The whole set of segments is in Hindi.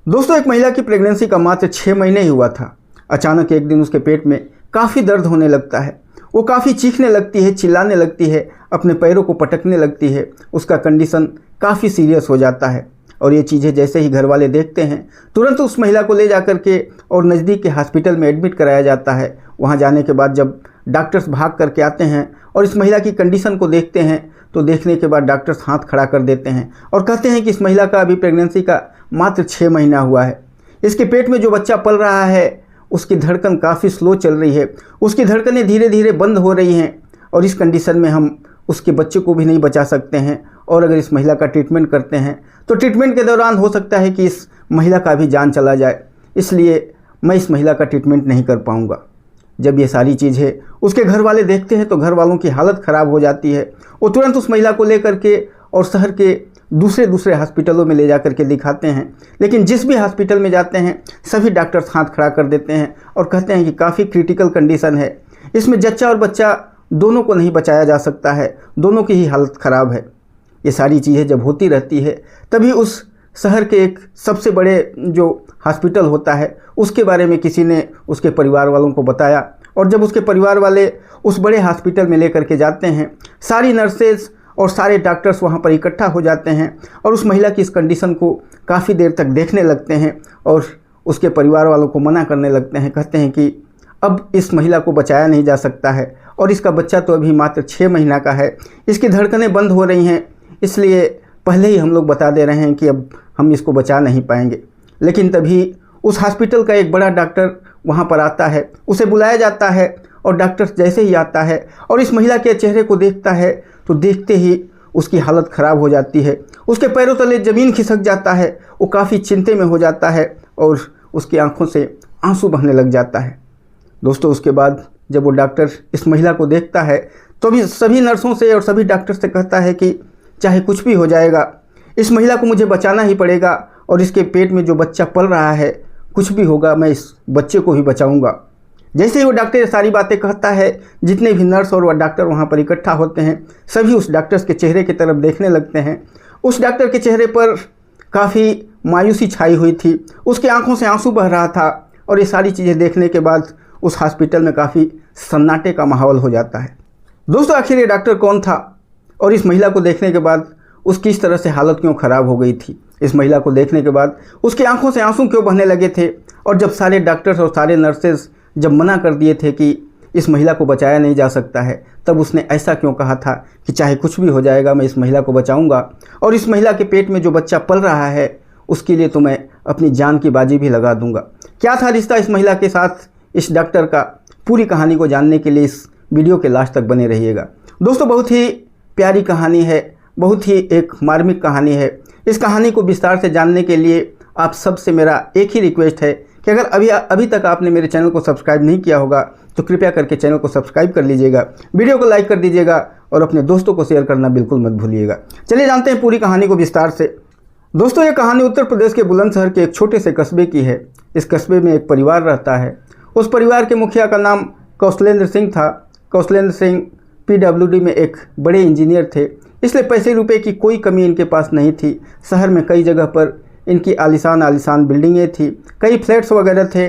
दोस्तों, एक महिला की प्रेगनेंसी का मात्र 6 महीने ही हुआ था। अचानक एक दिन उसके पेट में काफ़ी दर्द होने लगता है। वो काफ़ी चीखने लगती है, चिल्लाने लगती है, अपने पैरों को पटकने लगती है। उसका कंडीशन काफ़ी सीरियस हो जाता है और ये चीज़ें जैसे ही घर वाले देखते हैं, तुरंत उस महिला को ले जा कर के और नज़दीक के हॉस्पिटल में एडमिट कराया जाता है। वहाँ जाने के बाद जब डॉक्टर्स भाग करके आते हैं और इस महिला की कंडीशन को देखते हैं, तो देखने के बाद डॉक्टर्स हाथ खड़ा कर देते हैं और कहते हैं कि इस महिला का अभी प्रेगनेंसी का मात्र 6 महीना हुआ है। इसके पेट में जो बच्चा पल रहा है उसकी धड़कन काफ़ी स्लो चल रही है, उसकी धड़कनें धीरे धीरे बंद हो रही हैं और इस कंडीशन में हम उसके बच्चे को भी नहीं बचा सकते हैं। और अगर इस महिला का ट्रीटमेंट करते हैं तो ट्रीटमेंट के दौरान हो सकता है कि इस महिला का भी जान चला जाए, इसलिए मैं इस महिला का ट्रीटमेंट नहीं कर पाऊँगा। जब ये सारी चीज़ें उसके घर वाले देखते हैं तो घर वालों की हालत ख़राब हो जाती है। वो तुरंत उस महिला को लेकर के और शहर के दूसरे हॉस्पिटलों में ले जा कर के दिखाते हैं, लेकिन जिस भी हॉस्पिटल में जाते हैं सभी डॉक्टर्स हाथ खड़ा कर देते हैं और कहते हैं कि काफ़ी क्रिटिकल कंडीशन है, इसमें जच्चा और बच्चा दोनों को नहीं बचाया जा सकता है, दोनों की ही हालत ख़राब है। ये सारी चीज़ें जब होती रहती है तभी उस शहर के एक सबसे बड़े जो हॉस्पिटल होता है उसके बारे में किसी ने उसके परिवार वालों को बताया और जब उसके परिवार वाले उस बड़े हॉस्पिटल में लेकर के जाते हैं, सारी नर्सेज और सारे डॉक्टर्स वहाँ पर इकट्ठा हो जाते हैं और उस महिला की इस कंडीशन को काफ़ी देर तक देखने लगते हैं और उसके परिवार वालों को मना करने लगते हैं। कहते हैं कि अब इस महिला को बचाया नहीं जा सकता है और इसका बच्चा तो अभी मात्र 6 महीना का है, इसकी धड़कनें बंद हो रही हैं, इसलिए पहले ही हम लोग बता दे रहे हैं कि अब हम इसको बचा नहीं पाएंगे। लेकिन तभी उस हॉस्पिटल का एक बड़ा डॉक्टर वहाँ पर आता है, उसे बुलाया जाता है और डॉक्टर जैसे ही आता है और इस महिला के चेहरे को देखता है तो देखते ही उसकी हालत ख़राब हो जाती है, उसके पैरों तले ज़मीन खिसक जाता है, वो काफ़ी चिंते में हो जाता है और उसकी आंखों से आंसू बहने लग जाता है। दोस्तों, उसके बाद जब वो डॉक्टर इस महिला को देखता है तो भी सभी नर्सों से और सभी डॉक्टर से कहता है कि चाहे कुछ भी हो जाएगा, इस महिला को मुझे बचाना ही पड़ेगा और इसके पेट में जो बच्चा पल रहा है, कुछ भी होगा मैं इस बच्चे को ही बचाऊंगा। जैसे ही वो डॉक्टर ये सारी बातें कहता है, जितने भी नर्स और वह डॉक्टर वहाँ पर इकट्ठा होते हैं सभी उस डॉक्टर्स के चेहरे की तरफ देखने लगते हैं। उस डॉक्टर के चेहरे पर काफ़ी मायूसी छाई हुई थी, उसकी आंखों से आंसू बह रहा था और ये सारी चीज़ें देखने के बाद उस हॉस्पिटल में काफ़ी सन्नाटे का माहौल हो जाता है। दोस्तों, आखिर ये डॉक्टर कौन था और इस महिला को देखने के बाद उसकी इस तरह से हालत क्यों ख़राब हो गई थी? इस महिला को देखने के बाद उसकी आंखों से आंसू क्यों बहने लगे थे? और जब सारे डॉक्टर्स और सारे नर्सेज जब मना कर दिए थे कि इस महिला को बचाया नहीं जा सकता है, तब उसने ऐसा क्यों कहा था कि चाहे कुछ भी हो जाएगा मैं इस महिला को बचाऊंगा और इस महिला के पेट में जो बच्चा पल रहा है उसके लिए तो मैं अपनी जान की बाजी भी लगा दूंगा। क्या था रिश्ता इस महिला के साथ इस डॉक्टर का? पूरी कहानी को जानने के लिए इस वीडियो के लास्ट तक बने रहिएगा। दोस्तों, बहुत ही प्यारी कहानी है, बहुत ही एक मार्मिक कहानी है। इस कहानी को विस्तार से जानने के लिए आप सबसे मेरा एक ही रिक्वेस्ट है कि अगर अभी तक आपने मेरे चैनल को सब्सक्राइब नहीं किया होगा तो कृपया करके चैनल को सब्सक्राइब कर लीजिएगा, वीडियो को लाइक कर दीजिएगा और अपने दोस्तों को शेयर करना बिल्कुल मत भूलिएगा। चलिए जानते हैं पूरी कहानी को विस्तार से। दोस्तों, ये कहानी उत्तर प्रदेश के बुलंदशहर के एक छोटे से कस्बे की है। इस कस्बे में एक परिवार रहता है। उस परिवार के मुखिया का नाम कौशलेंद्र सिंह था। कौशलेंद्र सिंह PWD में एक बड़े इंजीनियर थे, इसलिए पैसे रुपए की कोई कमी इनके पास नहीं थी। शहर में कई जगह पर इनकी आलीशान बिल्डिंगें थी, कई फ्लैट्स वगैरह थे।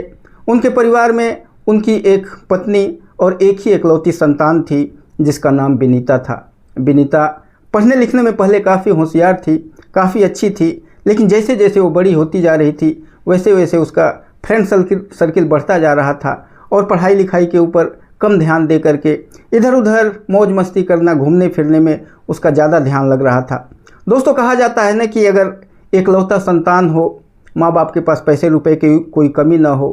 उनके परिवार में उनकी एक पत्नी और एक ही इकलौती संतान थी जिसका नाम विनीता था। विनीता पढ़ने लिखने में पहले काफ़ी होशियार थी, काफ़ी अच्छी थी, लेकिन जैसे जैसे वो बड़ी होती जा रही थी वैसे वैसे उसका फ्रेंड सर्किल बढ़ता जा रहा था और पढ़ाई लिखाई के ऊपर कम ध्यान दे करके इधर उधर मौज मस्ती करना, घूमने फिरने में उसका ज़्यादा ध्यान लग रहा था। दोस्तों, कहा जाता है ना कि अगर एकलौता संतान हो, माँ बाप के पास पैसे रुपए की कोई कमी ना हो,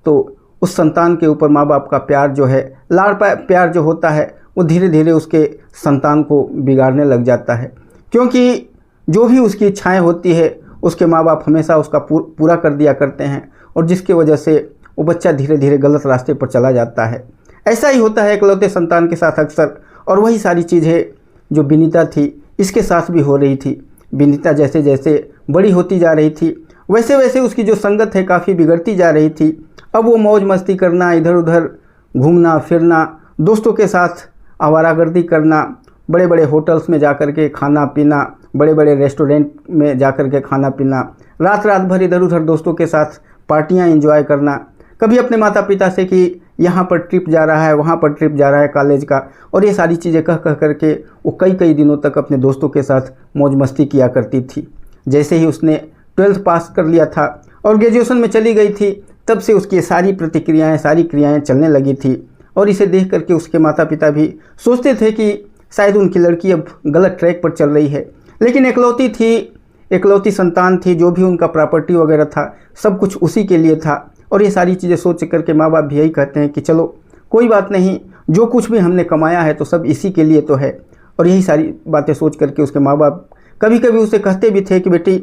तो उस संतान के ऊपर माँ बाप का प्यार जो है, लाड़ प्यार जो होता है, वो धीरे धीरे उसके संतान को बिगाड़ने लग जाता है। क्योंकि जो भी उसकी इच्छाएं होती है उसके माँ बाप हमेशा उसका पूरा कर दिया करते हैं और जिसकी वजह से वो बच्चा धीरे धीरे गलत रास्ते पर चला जाता है। ऐसा ही होता है इकलौते संतान के साथ अक्सर, और वही सारी चीज़ें जो विनीता थी इसके साथ भी हो रही थी। विनीता जैसे जैसे बड़ी होती जा रही थी वैसे वैसे उसकी जो संगत है काफ़ी बिगड़ती जा रही थी। अब वो मौज मस्ती करना, इधर उधर घूमना फिरना, दोस्तों के साथ आवारागर्दी करना, बड़े बड़े होटल्स में जा कर के खाना पीना, बड़े बड़े रेस्टोरेंट में जाकर के खाना पीना, रात रात भर इधर उधर दोस्तों के साथ पार्टियां एंजॉय करना, कभी अपने माता पिता से कि यहाँ पर ट्रिप जा रहा है, वहाँ पर ट्रिप जा रहा है कॉलेज का, और ये सारी चीज़ें कह कह करके वो कई कई दिनों तक अपने दोस्तों के साथ मौज मस्ती किया करती थी। जैसे ही उसने 12th पास कर लिया था और ग्रेजुएशन में चली गई थी, तब से उसकी सारी प्रतिक्रियाएँ, सारी क्रियाएँ चलने लगी थी। और इसे देख करके उसके माता पिता भी सोचते थे कि शायद उनकी लड़की अब गलत ट्रैक पर चल रही है। लेकिन इकलौती संतान थी, जो भी उनका प्रॉपर्टी वगैरह था सब कुछ उसी के लिए था। और ये सारी चीज़ें सोच करके माँ बाप भी यही कहते हैं कि चलो कोई बात नहीं, जो कुछ भी हमने कमाया है तो सब इसी के लिए तो है। और यही सारी बातें सोच करके उसके माँ बाप कभी कभी उसे कहते भी थे कि बेटी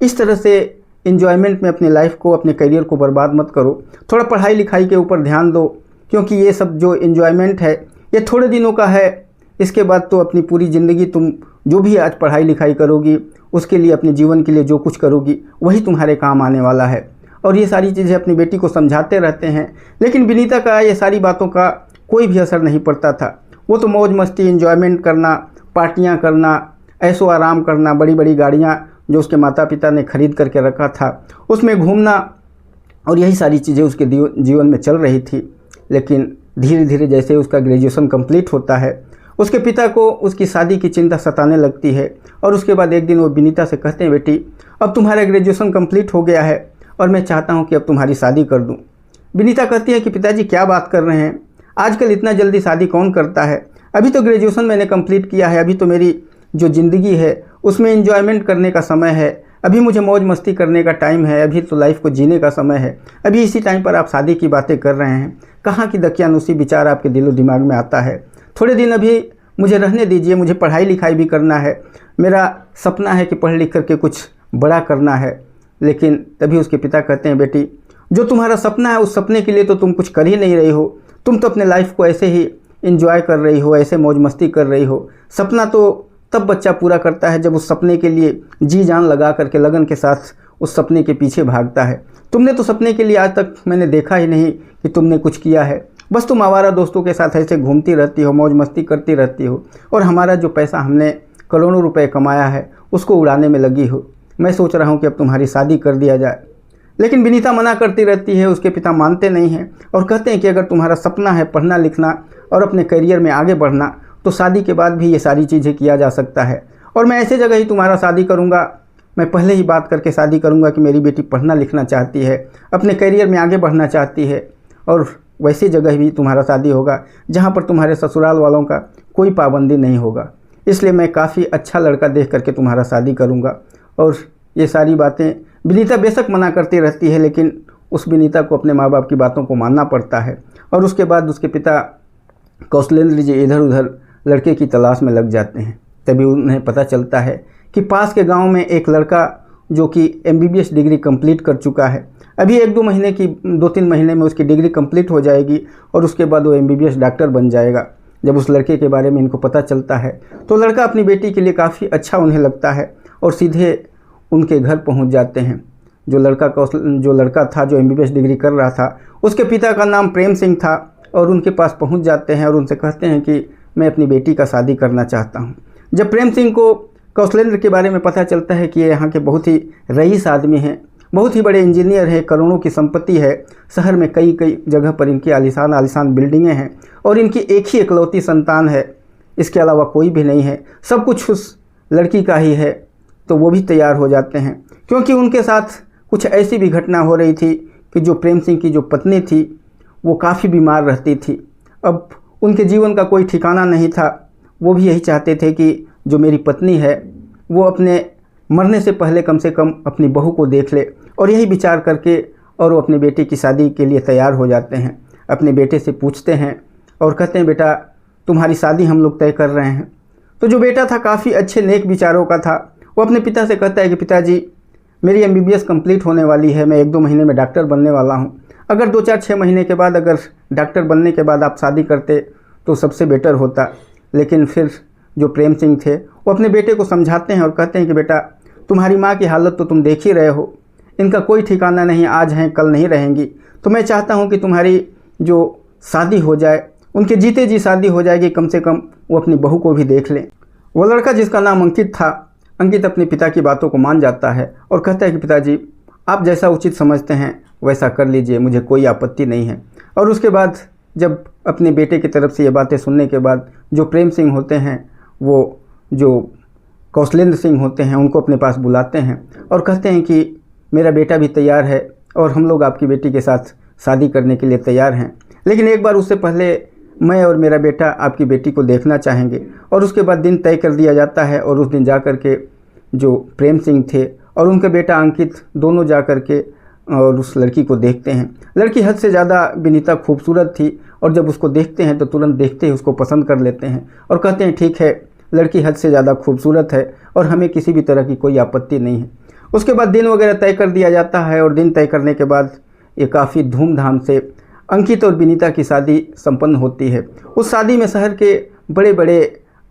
इस तरह से इन्जॉयमेंट में अपनी लाइफ को, अपने करियर को बर्बाद मत करो, थोड़ा पढ़ाई लिखाई के ऊपर ध्यान दो, क्योंकि ये सब जो इन्जॉयमेंट है ये थोड़े दिनों का है। इसके बाद तो अपनी पूरी ज़िंदगी तुम जो भी आज पढ़ाई लिखाई करोगी, उसके लिए, अपने जीवन के लिए जो कुछ करोगी वही तुम्हारे काम आने वाला है। और ये सारी चीज़ें अपनी बेटी को समझाते रहते हैं। लेकिन विनीता का ये सारी बातों का कोई भी असर नहीं पड़ता था। वो तो मौज मस्ती, इन्जॉयमेंट करना, पार्टियाँ करना, ऐशो आराम करना, बड़ी बड़ी गाड़ियाँ जो उसके माता पिता ने खरीद करके रखा था उसमें घूमना, और यही सारी चीज़ें उसके जीवन में चल रही थी। लेकिन धीरे धीरे जैसे उसका ग्रेजुएशन कंप्लीट होता है, उसके पिता को उसकी शादी की चिंता सताने लगती है। और उसके बाद एक दिन वो विनीता से कहते हैं, बेटी अब तुम्हारा ग्रेजुएशन कंप्लीट हो गया है और मैं चाहता हूँ कि अब तुम्हारी शादी कर दूँ। विनीता कहती है कि पिताजी क्या बात कर रहे हैं, आजकल इतना जल्दी शादी कौन करता है, अभी तो ग्रेजुएशन मैंने कंप्लीट किया है, अभी तो मेरी जो ज़िंदगी है उसमें एंजॉयमेंट करने का समय है, अभी मुझे मौज मस्ती करने का टाइम है, अभी तो लाइफ को जीने का समय है, अभी इसी टाइम पर आप शादी की बातें कर रहे हैं। कहाँ की दकियानुसी विचार आपके दिलो दिमाग में आता है। थोड़े दिन अभी मुझे रहने दीजिए, मुझे पढ़ाई लिखाई भी करना है, मेरा सपना है कि पढ़ लिख करके कुछ बड़ा करना है। लेकिन तभी उसके पिता कहते हैं, बेटी जो तुम्हारा सपना है उस सपने के लिए तो तुम कुछ कर ही नहीं रही हो, तुम तो अपने लाइफ को ऐसे ही एंजॉय कर रही हो, ऐसे मौज मस्ती कर रही हो। सपना तो तब बच्चा पूरा करता है जब उस सपने के लिए जी जान लगा करके, लगन के साथ उस सपने के पीछे भागता है। तुमने तो सपने के लिए आज तक मैंने देखा ही नहीं कि तुमने कुछ किया है, बस तुम आवारा दोस्तों के साथ ऐसे घूमती रहती हो, मौज मस्ती करती रहती हो, और हमारा जो पैसा हमने करोड़ों रुपए कमाया है उसको उड़ाने में लगी हो। मैं सोच रहा हूँ कि अब तुम्हारी शादी कर दिया जाए। लेकिन विनीता मना करती रहती है, उसके पिता मानते नहीं हैं और कहते हैं कि अगर तुम्हारा सपना है पढ़ना लिखना और अपने करियर में आगे बढ़ना, तो शादी के बाद भी ये सारी चीज़ें किया जा सकता है, और मैं ऐसे जगह ही तुम्हारा शादी करूँगा। मैं पहले ही बात करके शादी करूँगा कि मेरी बेटी पढ़ना लिखना चाहती है, अपने करियर में आगे बढ़ना चाहती है, और वैसी जगह भी तुम्हारा शादी होगा जहाँ पर तुम्हारे ससुराल वालों का कोई पाबंदी नहीं होगा। इसलिए मैं काफ़ी अच्छा लड़का देख करके तुम्हारा शादी करूँगा। और ये सारी बातें विनीता बेशक मना करती रहती है, लेकिन उस विनीता को अपने माँ बाप की बातों को मानना पड़ता है। और उसके बाद उसके पिता कौशलेंद्र जी इधर उधर लड़के की तलाश में लग जाते हैं। तभी उन्हें पता चलता है कि पास के गांव में एक लड़का जो कि MBBS डिग्री कंप्लीट कर चुका है, अभी 2-3 महीने में उसकी डिग्री कंप्लीट हो जाएगी और उसके बाद वो MBBS डॉक्टर बन जाएगा। जब उस लड़के के बारे में इनको पता चलता है तो लड़का अपनी बेटी के लिए काफ़ी अच्छा उन्हें लगता है और सीधे उनके घर पहुंच जाते हैं। जो लड़का था जो MBBS डिग्री कर रहा था, उसके पिता का नाम प्रेम सिंह था, और उनके पास पहुंच जाते हैं और उनसे कहते हैं कि मैं अपनी बेटी का शादी करना चाहता हूं। जब प्रेम सिंह को कौशलेंद्र के बारे में पता चलता है कि ये यहाँ के बहुत ही रईस आदमी हैं, बहुत ही बड़े इंजीनियर हैं, करोड़ों की संपत्ति है, शहर में कई जगह पर इनकी आलीशान बिल्डिंगें हैं, और इनकी एक ही इकलौती संतान है, इसके अलावा कोई भी नहीं है, सब कुछ उस लड़की का ही है, तो वो भी तैयार हो जाते हैं। क्योंकि उनके साथ कुछ ऐसी भी घटना हो रही थी कि जो प्रेम सिंह की जो पत्नी थी वो काफ़ी बीमार रहती थी। अब उनके जीवन का कोई ठिकाना नहीं था। वो भी यही चाहते थे कि जो मेरी पत्नी है वो अपने मरने से पहले कम से कम अपनी बहू को देख ले, और यही विचार करके और वो अपने बेटे की शादी के लिए तैयार हो जाते हैं। अपने बेटे से पूछते हैं और कहते हैं, बेटा तुम्हारी शादी हम लोग तय कर रहे हैं। तो जो बेटा था काफ़ी अच्छे नेक विचारों का था। वो अपने पिता से कहता है कि पिताजी मेरी MBBS कंप्लीट होने वाली है, मैं 1-2 महीने में डॉक्टर बनने वाला हूँ, अगर 2-4-6 महीने के बाद अगर डॉक्टर बनने के बाद आप शादी करते तो सबसे बेटर होता। लेकिन फिर जो प्रेम सिंह थे वो अपने बेटे को समझाते हैं और कहते हैं कि बेटा तुम्हारी माँ की हालत तो तुम देख ही रहे हो, इनका कोई ठिकाना नहीं, आज हैं कल नहीं रहेंगी, तो मैं चाहता हूँ कि तुम्हारी जो शादी हो जाए, उनके जीते जी शादी हो जाएगी, कम से कम वो अपनी बहू को भी देख लें। वो लड़का जिसका नाम अंकित था, अंकित अपने पिता की बातों को मान जाता है और कहता है कि पिताजी आप जैसा उचित समझते हैं वैसा कर लीजिए, मुझे कोई आपत्ति नहीं है। और उसके बाद जब अपने बेटे की तरफ से ये बातें सुनने के बाद जो प्रेम सिंह होते हैं वो जो कौशलेंद्र सिंह होते हैं उनको अपने पास बुलाते हैं और कहते हैं कि मेरा बेटा भी तैयार है और हम लोग आपकी बेटी के साथ शादी करने के लिए तैयार हैं, लेकिन एक बार उससे पहले मैं और मेरा बेटा आपकी बेटी को देखना चाहेंगे। और उसके बाद दिन तय कर दिया जाता है और उस दिन जा कर के जो प्रेम सिंह थे और उनके बेटा अंकित दोनों जा कर के और उस लड़की को देखते हैं। लड़की हद से ज़्यादा विनीता खूबसूरत थी और जब उसको देखते हैं तो तुरंत देखते ही उसको पसंद कर लेते हैं और कहते हैं ठीक है, लड़की हद से ज़्यादा खूबसूरत है और हमें किसी भी तरह की कोई आपत्ति नहीं है। उसके बाद दिन वगैरह तय कर दिया जाता है और दिन तय करने के बाद ये काफ़ी धूमधाम से अंकित और विनीता की शादी संपन्न होती है। उस शादी में शहर के बड़े बड़े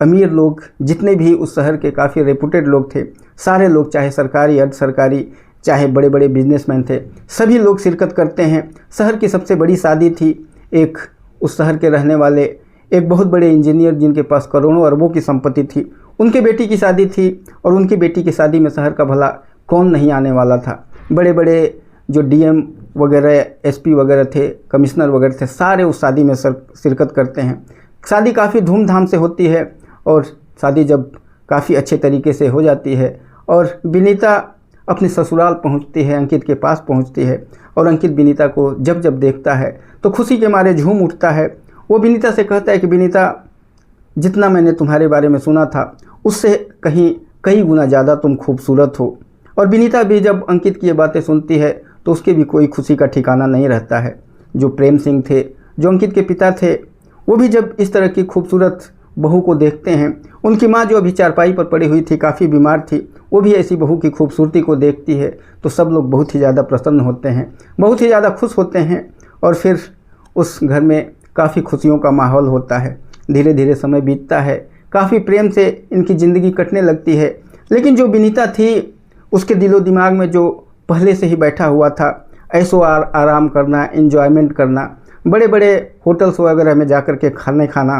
अमीर लोग, जितने भी उस शहर के काफ़ी रेपुटेड लोग थे, सारे लोग, चाहे सरकारी अर्ध सरकारी, चाहे बड़े बड़े बिजनेसमैन थे, सभी लोग शिरकत करते हैं। शहर की सबसे बड़ी शादी थी। एक उस शहर के रहने वाले एक बहुत बड़े इंजीनियर जिनके पास करोड़ों अरबों की संपत्ति थी, उनके बेटी की शादी थी और उनकी बेटी की शादी में शहर का भला कौन नहीं आने वाला था। बड़े बड़े जो डीएम वगैरह, एसपी वगैरह थे, कमिश्नर वगैरह थे, सारे उस शादी में शिरकत करते हैं। शादी काफ़ी धूमधाम से होती है और शादी जब काफ़ी अच्छे तरीके से हो जाती है और विनीता अपने ससुराल पहुंचती है, अंकित के पास पहुंचती है और अंकित विनीता को जब जब देखता है तो खुशी के मारे झूम उठता है। वो विनीता से कहता है कि विनीता, जितना मैंने तुम्हारे बारे में सुना था उससे कई गुना ज़्यादा तुम खूबसूरत हो। और विनीता भी जब अंकित की ये बातें सुनती है तो उसके भी कोई खुशी का ठिकाना नहीं रहता है। जो प्रेम सिंह थे, जो अंकित के पिता थे, वो भी जब इस तरह की खूबसूरत बहू को देखते हैं, उनकी माँ जो अभी चारपाई पर पड़ी हुई थी, काफ़ी बीमार थी, वो भी ऐसी बहू की खूबसूरती को देखती है तो सब लोग बहुत ही ज़्यादा प्रसन्न होते हैं, बहुत ही ज़्यादा खुश होते हैं और फिर उस घर में काफ़ी खुशियों का माहौल होता है। धीरे धीरे समय बीतता है, काफ़ी प्रेम से इनकी ज़िंदगी कटने लगती है। लेकिन जो विनीता थी उसके दिलो दिमाग में जो पहले से ही बैठा हुआ था, ऐसो आराम करना, एंजॉयमेंट करना, बड़े बड़े होटल्स वगैरह में जाकर के खाना,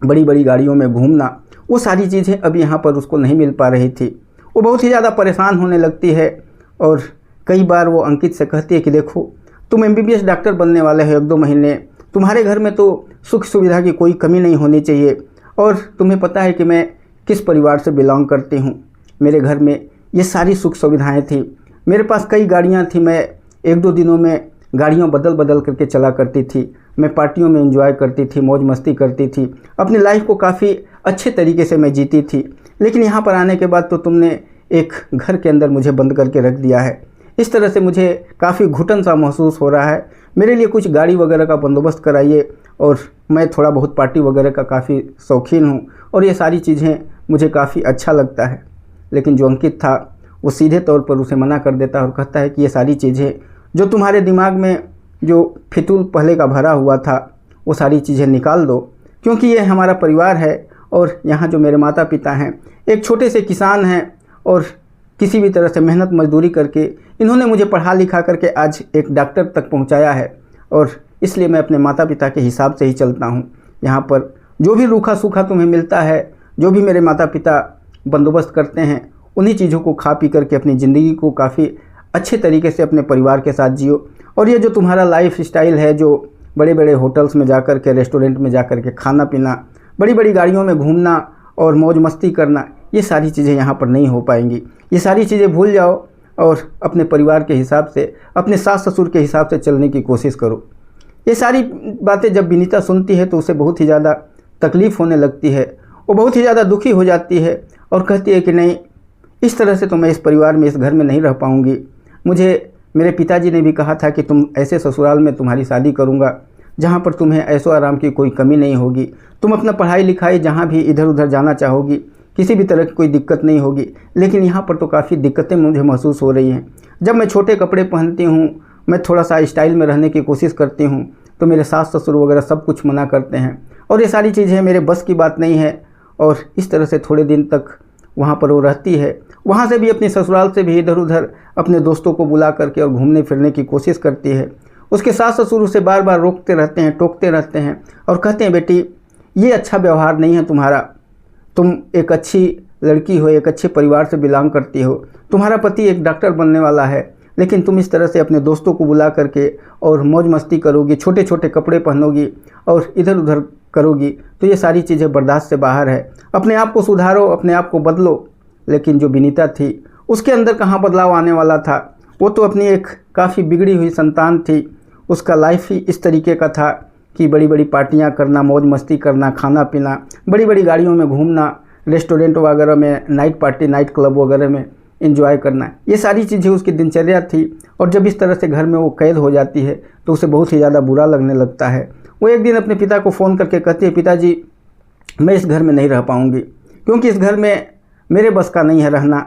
बड़ी बड़ी गाड़ियों में घूमना, वो सारी चीज़ें अब यहाँ पर उसको नहीं मिल पा रही थी। वो बहुत ही ज़्यादा परेशान होने लगती है और कई बार वो अंकित से कहती है कि देखो, तुम MBBS डॉक्टर बनने वाले हो 1-2 महीने, तुम्हारे घर में तो सुख सुविधा की कोई कमी नहीं होनी चाहिए और तुम्हें पता है कि मैं किस परिवार से बिलोंग करती हूँ। मेरे घर में ये सारी सुख सुविधाएँ थी, मेरे पास कई गाड़ियाँ थी, मैं 1-2 दिनों में गाड़ियों बदल करके चला करती थी, मैं पार्टियों में एंजॉय करती थी, मौज मस्ती करती थी, अपनी लाइफ को काफ़ी अच्छे तरीके से मैं जीती थी। लेकिन यहाँ पर आने के बाद तो तुमने एक घर के अंदर मुझे बंद करके रख दिया है। इस तरह से मुझे काफ़ी घुटन सा महसूस हो रहा है। मेरे लिए कुछ गाड़ी वगैरह का बंदोबस्त कराइए, और मैं थोड़ा बहुत पार्टी वगैरह का काफ़ी शौकीन हूँ और ये सारी चीज़ें मुझे काफ़ी अच्छा लगता है। लेकिन जो अंकित था वो सीधे तौर पर उसे मना कर देता है और कहता है कि ये सारी चीज़ें जो तुम्हारे दिमाग में जो फितूल पहले का भरा हुआ था वो सारी चीज़ें निकाल दो, क्योंकि ये हमारा परिवार है और यहाँ जो मेरे माता पिता हैं एक छोटे से किसान हैं और किसी भी तरह से मेहनत मजदूरी करके इन्होंने मुझे पढ़ा लिखा करके आज एक डॉक्टर तक पहुँचाया है और इसलिए मैं अपने माता पिता के हिसाब से ही चलता हूँ। यहाँ पर जो भी रूखा सूखा तुम्हें मिलता है, जो भी मेरे माता पिता बंदोबस्त करते हैं, उन्हीं चीज़ों को खा पी करके अपनी ज़िंदगी को काफ़ी अच्छे तरीके से अपने परिवार के साथ जियो। और ये जो तुम्हारा लाइफ स्टाइल है, जो बड़े बड़े होटल्स में जाकर के, रेस्टोरेंट में जाकर के खाना पीना, बड़ी बड़ी गाड़ियों में घूमना और मौज मस्ती करना, ये सारी चीज़ें यहाँ पर नहीं हो पाएंगी। ये सारी चीज़ें भूल जाओ और अपने परिवार के हिसाब से, अपने सास ससुर के हिसाब से चलने की कोशिश करो। ये सारी बातें जब विनीता सुनती है तो उसे बहुत ही ज़्यादा तकलीफ़ होने लगती है, वो बहुत ही ज़्यादा दुखी हो जाती है और कहती है कि नहीं, इस तरह से तो मैं इस परिवार में, इस घर में नहीं रह पाऊँगी। मुझे मेरे पिताजी ने भी कहा था कि तुम ऐसे ससुराल में तुम्हारी शादी करूँगा जहाँ पर तुम्हें ऐशो आराम की कोई कमी नहीं होगी, तुम अपना पढ़ाई लिखाई जहाँ भी इधर उधर जाना चाहोगी, किसी भी तरह की कोई दिक्कत नहीं होगी। लेकिन यहाँ पर तो काफ़ी दिक्कतें मुझे महसूस हो रही हैं। जब मैं छोटे कपड़े पहनती हूँ, मैं थोड़ा सा स्टाइल में रहने की कोशिश करती हूँ, तो मेरे सास ससुर वगैरह सब कुछ मना करते हैं और ये सारी चीज़ें मेरे बस की बात नहीं है। और इस तरह से थोड़े दिन तक वहाँ पर वो रहती है। वहाँ से भी, अपने ससुराल से भी इधर उधर अपने दोस्तों को बुला करके और घूमने फिरने की कोशिश करती है। उसके सास ससुर उसे बार बार रोकते रहते हैं, टोकते रहते हैं और कहते हैं, बेटी ये अच्छा व्यवहार नहीं है तुम्हारा, तुम एक अच्छी लड़की हो, एक अच्छे परिवार से बिलोंग करती हो, तुम्हारा पति एक डॉक्टर बनने वाला है, लेकिन तुम इस तरह से अपने दोस्तों को बुला करके और मौज मस्ती करोगी, छोटे छोटे कपड़े पहनोगी और इधर उधर करोगी, तो ये सारी चीज़ें बर्दाश्त से बाहर है। अपने आप को सुधारो, अपने आप को बदलो। लेकिन जो विनीता थी उसके अंदर कहाँ बदलाव आने वाला था। वो तो अपनी एक काफ़ी बिगड़ी हुई संतान थी। उसका लाइफ ही इस तरीके का था कि बड़ी बड़ी पार्टियाँ करना, मौज मस्ती करना, खाना पीना, बड़ी बड़ी गाड़ियों में घूमना, रेस्टोरेंट वगैरह में, नाइट पार्टी, नाइट क्लब वगैरह में एंजॉय करना, ये सारी चीज़ें उसकी दिनचर्या थी। और जब इस तरह से घर में वो कैद हो जाती है तो उसे बहुत ही ज़्यादा बुरा लगने लगता है। वो एक दिन अपने पिता को फ़ोन करके कहती है, पिताजी मैं इस घर में नहीं रह पाऊँगी, क्योंकि इस घर में मेरे बस का नहीं है रहना।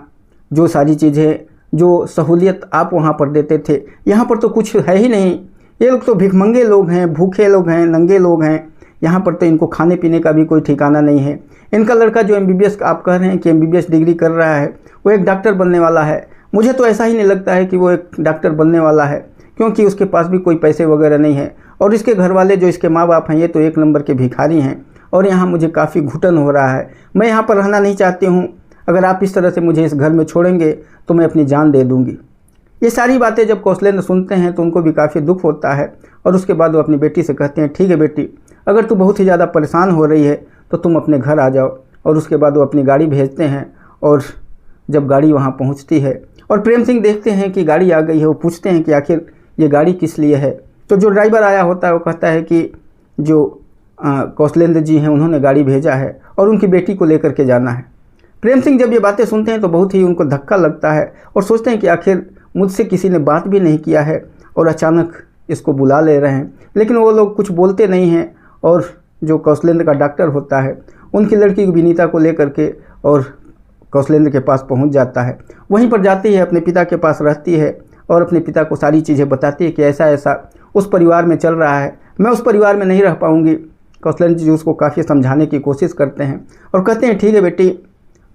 जो सारी चीज़ें, जो सहूलियत आप वहाँ पर देते थे, यहाँ पर तो कुछ है ही नहीं। ये लोग तो भिखमंगे लोग हैं, भूखे लोग हैं, नंगे लोग हैं। यहाँ पर तो इनको खाने पीने का भी कोई ठिकाना नहीं है। इनका लड़का जो MBBS आप कह रहे हैं कि MBBS डिग्री कर रहा है, वो एक डॉक्टर बनने वाला है। मुझे तो ऐसा ही नहीं लगता है कि वो एक डॉक्टर बनने वाला है, क्योंकि उसके पास भी कोई पैसे वगैरह नहीं है। और इसके घर वाले जो इसके माँ बाप हैं, ये तो एक नंबर के भिखारी हैं। और यहाँ मुझे काफ़ी घुटन हो रहा है, मैं यहाँ पर रहना नहीं चाहती हूँ। अगर आप इस तरह से मुझे इस घर में छोड़ेंगे तो मैं अपनी जान दे दूँगी। ये सारी बातें जब कौशलेंद्र सुनते हैं तो उनको भी काफ़ी दुख होता है। और उसके बाद वो अपनी बेटी से कहते हैं, ठीक है बेटी, अगर तू बहुत ही ज़्यादा परेशान हो रही है तो तुम अपने घर आ जाओ। और उसके बाद वो अपनी गाड़ी भेजते हैं। और जब गाड़ी वहाँ पहुँचती है और प्रेम सिंह देखते हैं कि गाड़ी आ गई है, वो पूछते हैं कि आखिर ये गाड़ी किस लिए है। तो जो ड्राइवर आया होता है वो कहता है कि जो कौशलेंद्र जी हैं उन्होंने गाड़ी भेजा है और उनकी बेटी को लेकर के जाना है। प्रेम सिंह जब ये बातें सुनते हैं तो बहुत ही उनको धक्का लगता है और सोचते हैं कि आखिर मुझसे किसी ने बात भी नहीं किया है और अचानक इसको बुला ले रहे हैं। लेकिन वो लोग कुछ बोलते नहीं हैं। और जो कौशलेंद्र का डॉक्टर होता है उनकी लड़की विनीता को लेकर के और कौशलेंद्र के पास पहुंच जाता है। वहीं पर जाती है, अपने पिता के पास रहती है और अपने पिता को सारी चीज़ें बताती है कि ऐसा ऐसा उस परिवार में चल रहा है, मैं उस परिवार में नहीं रह पाऊंगी। कौशलेंद्र जी उसको काफ़ी समझाने की कोशिश करते हैं और कहते हैं, ठीक है बेटी,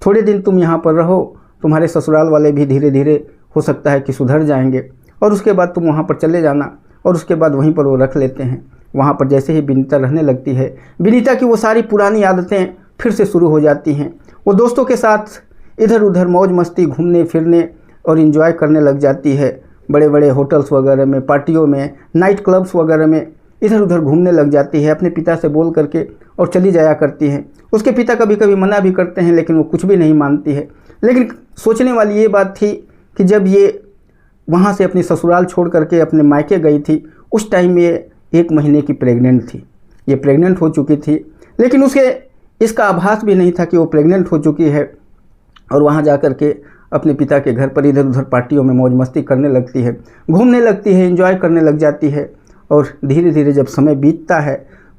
थोड़े दिन तुम यहाँ पर रहो, तुम्हारे ससुराल वाले भी धीरे धीरे हो सकता है कि सुधर जाएंगे और उसके बाद तुम वहाँ पर चले जाना। और उसके बाद वहीं पर वो रख लेते हैं। वहाँ पर जैसे ही विनीता रहने लगती है, विनीता की वो सारी पुरानी आदतें फिर से शुरू हो जाती हैं। वो दोस्तों के साथ इधर उधर मौज मस्ती, घूमने फिरने और इन्जॉय करने लग जाती है। बड़े बड़े होटल्स वगैरह में, पार्टियों में, नाइट क्लब्स वगैरह में इधर उधर घूमने लग जाती है, अपने पिता से बोल करके और चली जाया करती हैं। उसके पिता कभी कभी मना भी करते हैं, लेकिन वो कुछ भी नहीं मानती है। लेकिन सोचने वाली ये बात थी कि जब ये वहाँ से अपनी ससुराल छोड़ करके अपने मायके गई थी, उस टाइम ये 1 महीने की प्रेग्नेंट थी। ये प्रेग्नेंट हो चुकी थी, लेकिन उसे इसका आभास भी नहीं था कि वो प्रेग्नेंट हो चुकी है। और वहाँ जा कर के अपने पिता के घर पर इधर उधर पार्टियों में मौज मस्ती करने लगती है, घूमने लगती है, एंजॉय करने लग जाती है। और धीरे धीरे जब समय बीतता है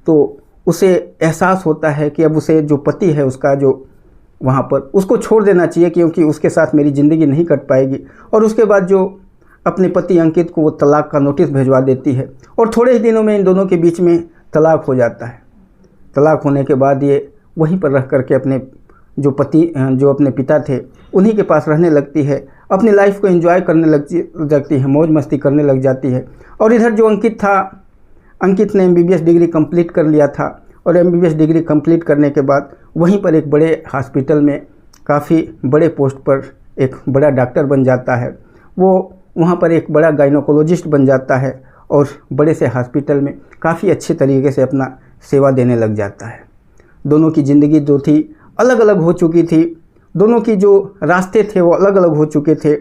तो उसे एहसास होता है कि अब उसे जो पति है उसका, जो वहाँ पर, उसको छोड़ देना चाहिए, क्योंकि उसके साथ मेरी ज़िंदगी नहीं कट पाएगी। और उसके बाद जो अपने पति अंकित को वो तलाक का नोटिस भिजवा देती है और थोड़े ही दिनों में इन दोनों के बीच में तलाक हो जाता है। तलाक होने के बाद ये वहीं पर रह करके अपने जो पति, जो अपने पिता थे, उन्हीं के पास रहने लगती है, अपनी लाइफ को एंजॉय करने लग जाती है, मौज मस्ती करने लग जाती है। और इधर जो अंकित था, अंकित ने MBBS डिग्री कंप्लीट कर लिया था और MBBS डिग्री कंप्लीट करने के बाद वहीं पर एक बड़े हॉस्पिटल में काफ़ी बड़े पोस्ट पर एक बड़ा डॉक्टर बन जाता है। वो वहाँ पर एक बड़ा गायनोकोलॉजिस्ट बन जाता है और बड़े से हॉस्पिटल में काफ़ी अच्छे तरीके से अपना सेवा देने लग जाता है। दोनों की ज़िंदगी जो थी अलग अलग हो चुकी थी, दोनों की जो रास्ते थे वो अलग अलग हो चुके थे।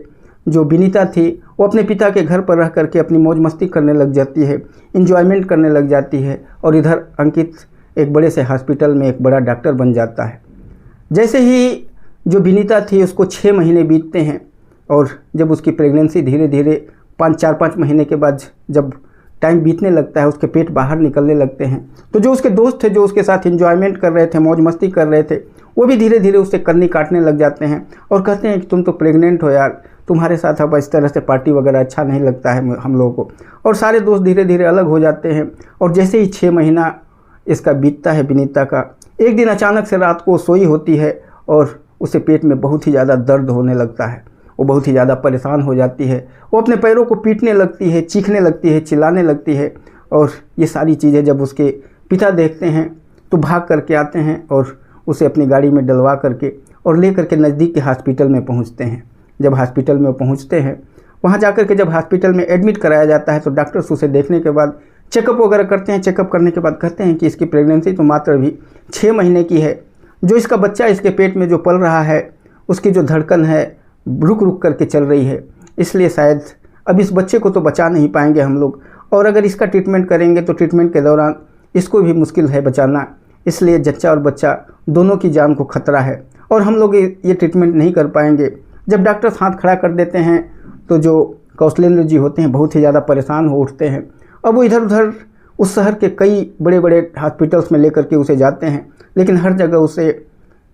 जो विनीता थी वो अपने पिता के घर पर रह करके अपनी मौज मस्ती करने लग जाती है, इंजॉयमेंट करने लग जाती है। और इधर अंकित एक बड़े से हॉस्पिटल में एक बड़ा डॉक्टर बन जाता है। जैसे ही जो विनीता थी उसको 6 महीने बीतते हैं और जब उसकी प्रेगनेंसी धीरे धीरे 4-5 महीने के बाद जब टाइम बीतने लगता है, उसके पेट बाहर निकलने लगते हैं, तो जो उसके दोस्त थे, जो उसके साथ एंजॉयमेंट कर रहे थे, मौज मस्ती कर रहे थे, वो भी धीरे धीरे उससे कन्नी काटने लग जाते हैं और कहते हैं कि तुम तो प्रेग्नेंट हो यार, तुम्हारे साथ अब इस तरह से पार्टी वगैरह अच्छा नहीं लगता है हम लोगों को। और सारे दोस्त धीरे धीरे अलग हो जाते हैं। और जैसे ही 6 महीना इसका बीतता है विनीता का, एक दिन अचानक से रात को सोई होती है और उसे पेट में बहुत ही ज़्यादा दर्द होने लगता है। वो बहुत ही ज़्यादा परेशान हो जाती है, वो अपने पैरों को पीटने लगती है, चीखने लगती है, चिल्लाने लगती है। और ये सारी चीज़ें जब उसके पिता देखते हैं तो भाग करके आते हैं और उसे अपनी गाड़ी में डलवा करके और लेकर के नज़दीक के हॉस्पिटल में पहुंचते हैं। जब हॉस्पिटल में पहुंचते हैं, वहां जाकर के जब हॉस्पिटल में एडमिट कराया जाता है तो डॉक्टर्स उसे देखने के बाद चेकअप वगैरह करते हैं। चेकअप करने के बाद कहते हैं कि इसकी प्रेगनेंसी तो मात्र अभी 6 महीने की है। जो इसका बच्चा इसके पेट में जो पल रहा है उसकी जो धड़कन है रुक रुक करके चल रही है, इसलिए शायद अब इस बच्चे को तो बचा नहीं पाएंगे हम लोग, और अगर इसका ट्रीटमेंट करेंगे तो ट्रीटमेंट के दौरान इसको भी मुश्किल है बचाना, इसलिए जच्चा और बच्चा दोनों की जान को खतरा है और हम लोग ये ट्रीटमेंट नहीं कर पाएंगे। जब डॉक्टर्स हाथ खड़ा कर देते हैं तो जो कौशलेंद्र जी होते हैं बहुत ही ज़्यादा परेशान हो उठते हैं। अब वो इधर उधर उस शहर के कई बड़े बड़े हॉस्पिटल्स में लेकर के उसे जाते हैं, लेकिन हर जगह उसे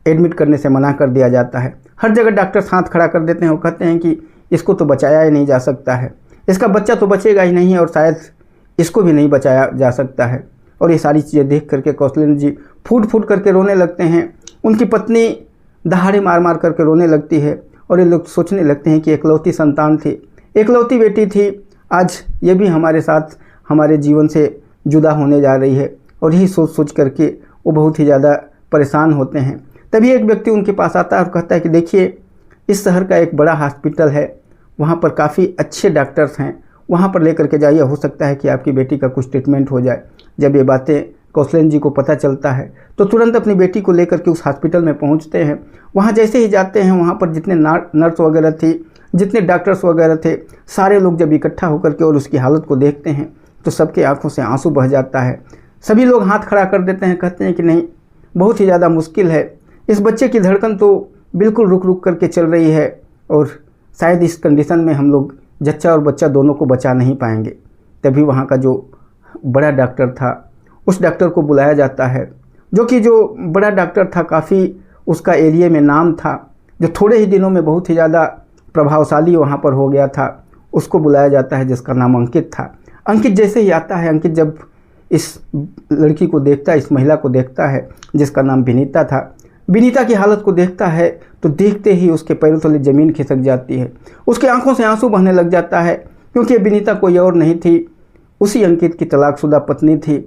एडमिट करने से मना कर दिया जाता है। हर जगह डॉक्टर्स हाथ खड़ा कर देते हैं और कहते हैं कि इसको तो बचाया ही नहीं जा सकता है, इसका बच्चा तो बचेगा ही नहीं और शायद इसको भी नहीं बचाया जा सकता है। और ये सारी चीज़ें देख करके कौशलेंद्र जी फूट फूट करके रोने लगते हैं। उनकी पत्नी दहाड़े मार मार करके रोने लगती है और ये लोग सोचने लगते हैं कि एकलौती संतान थी, एकलौती बेटी थी, आज ये भी हमारे साथ हमारे जीवन से जुदा होने जा रही है। और यही सोच सोच करके वो बहुत ही ज़्यादा परेशान होते हैं। तभी एक व्यक्ति उनके पास आता है और कहता है कि देखिए, इस शहर का एक बड़ा हॉस्पिटल है, वहाँ पर काफ़ी अच्छे डॉक्टर्स हैं, वहाँ पर लेकर के जाइए, हो सकता है कि आपकी बेटी का कुछ ट्रीटमेंट हो जाए। जब ये बातें कौशलेंद्र जी को पता चलता है तो तुरंत अपनी बेटी को लेकर के उस हॉस्पिटल में पहुँचते हैं। वहाँ जैसे ही जाते हैं, वहाँ पर जितने नर्स वगैरह थी, जितने डॉक्टर्स वगैरह थे, सारे लोग जब इकट्ठा होकर के और उसकी हालत को देखते हैं तो सबके आंखों से आंसू बह जाता है। सभी लोग हाथ खड़ा कर देते हैं, कहते हैं कि नहीं, बहुत ही ज़्यादा मुश्किल है, इस बच्चे की धड़कन तो बिल्कुल रुक रुक करके चल रही है और शायद इस कंडीशन में हम लोग जच्चा और बच्चा दोनों को बचा नहीं पाएंगे। तभी वहाँ का जो बड़ा डॉक्टर था, उस डॉक्टर को बुलाया जाता है, जो बड़ा डॉक्टर था, काफ़ी उसका एरिया में नाम था, जो थोड़े ही दिनों में बहुत ही ज़्यादा प्रभावशाली वहाँ पर हो गया था। उसको बुलाया जाता है जिसका नाम अंकित था। अंकित जैसे ही आता है, अंकित जब इस लड़की को देखता है, इस महिला को देखता है जिसका नाम विनीता था, विनीता की हालत को देखता है तो देखते ही उसके पैरों तले ज़मीन खिसक जाती है, उसके आंखों से आंसू बहने लग जाता है, क्योंकि विनीता कोई और नहीं थी, उसी अंकित की तलाकशुदा पत्नी थी,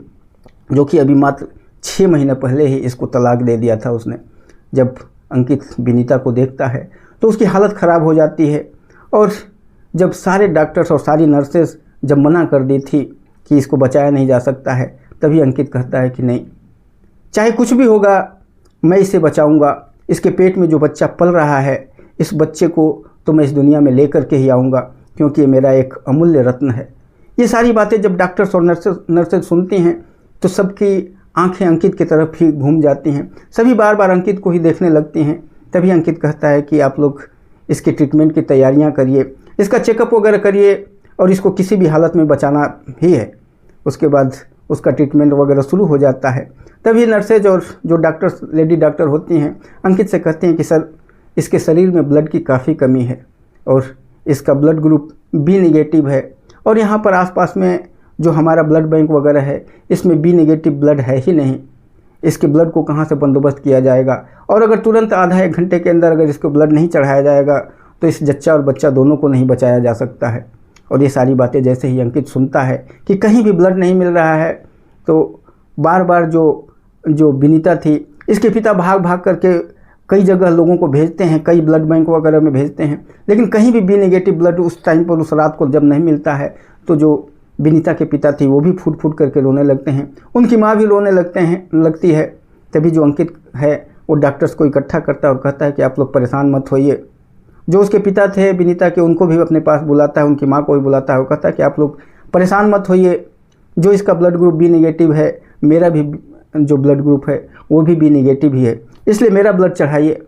जो कि अभी मात्र 6 महीने पहले ही इसको तलाक दे दिया था उसने। जब अंकित विनीता को देखता है तो उसकी हालत ख़राब हो जाती है और जब सारे डॉक्टर्स और सारी नर्सेस जब मना कर दी थी कि इसको बचाया नहीं जा सकता है, तभी अंकित कहता है कि नहीं, चाहे कुछ भी होगा मैं इसे बचाऊंगा, इसके पेट में जो बच्चा पल रहा है, इस बच्चे को तो मैं इस दुनिया में लेकर के ही आऊँगा, क्योंकि ये मेरा एक अमूल्य रत्न है। ये सारी बातें जब डॉक्टर्स और नर्सेज सुनती हैं तो सबकी आंखें अंकित की तरफ ही घूम जाती हैं, सभी बार बार अंकित को ही देखने लगती हैं। तभी अंकित कहता है कि आप लोग इसके ट्रीटमेंट की तैयारियां करिए, इसका चेकअप वगैरह करिए और इसको किसी भी हालत में बचाना ही है। उसके बाद उसका ट्रीटमेंट वगैरह शुरू हो जाता है। तभी नर्सेज और जो डॉक्टर्स, लेडी डॉक्टर होती हैं, अंकित से कहते हैं कि सर, इसके शरीर में ब्लड की काफ़ी कमी है और इसका ब्लड ग्रुप बी नेगेटिव है और यहाँ पर आसपास में जो हमारा ब्लड बैंक वगैरह है इसमें बी नेगेटिव ब्लड है ही नहीं, इसके ब्लड को कहाँ से बंदोबस्त किया जाएगा, और अगर तुरंत आधा 1 घंटे के अंदर अगर इसको ब्लड नहीं चढ़ाया जाएगा तो इस जच्चा और बच्चा दोनों को नहीं बचाया जा सकता है। और ये सारी बातें जैसे ही अंकित सुनता है कि कहीं भी ब्लड नहीं मिल रहा है तो बार बार जो विनीता थी, इसके पिता भाग भाग करके कई जगह लोगों को भेजते हैं, कई ब्लड बैंक वगैरह में भेजते हैं, लेकिन कहीं भी बी नेगेटिव ब्लड उस टाइम पर, उस रात को जब नहीं मिलता है तो जो विनीता के पिता थी वो भी फूट फूट करके रोने लगते हैं, उनकी माँ भी रोने लगती है। तभी जो अंकित है वो डॉक्टर्स को इकट्ठा करता है और कहता है कि आप लोग परेशान मत होइए। जो उसके पिता थे विनीता के, उनको भी अपने पास बुलाता है, उनकी माँ को भी बुलाता है, वो कहता है कि आप लोग परेशान मत होइए, जो इसका ब्लड ग्रुप बी नेगेटिव है, मेरा भी जो ब्लड ग्रुप है वो भी बी नेगेटिव ही है, इसलिए मेरा ब्लड चढ़ाइए।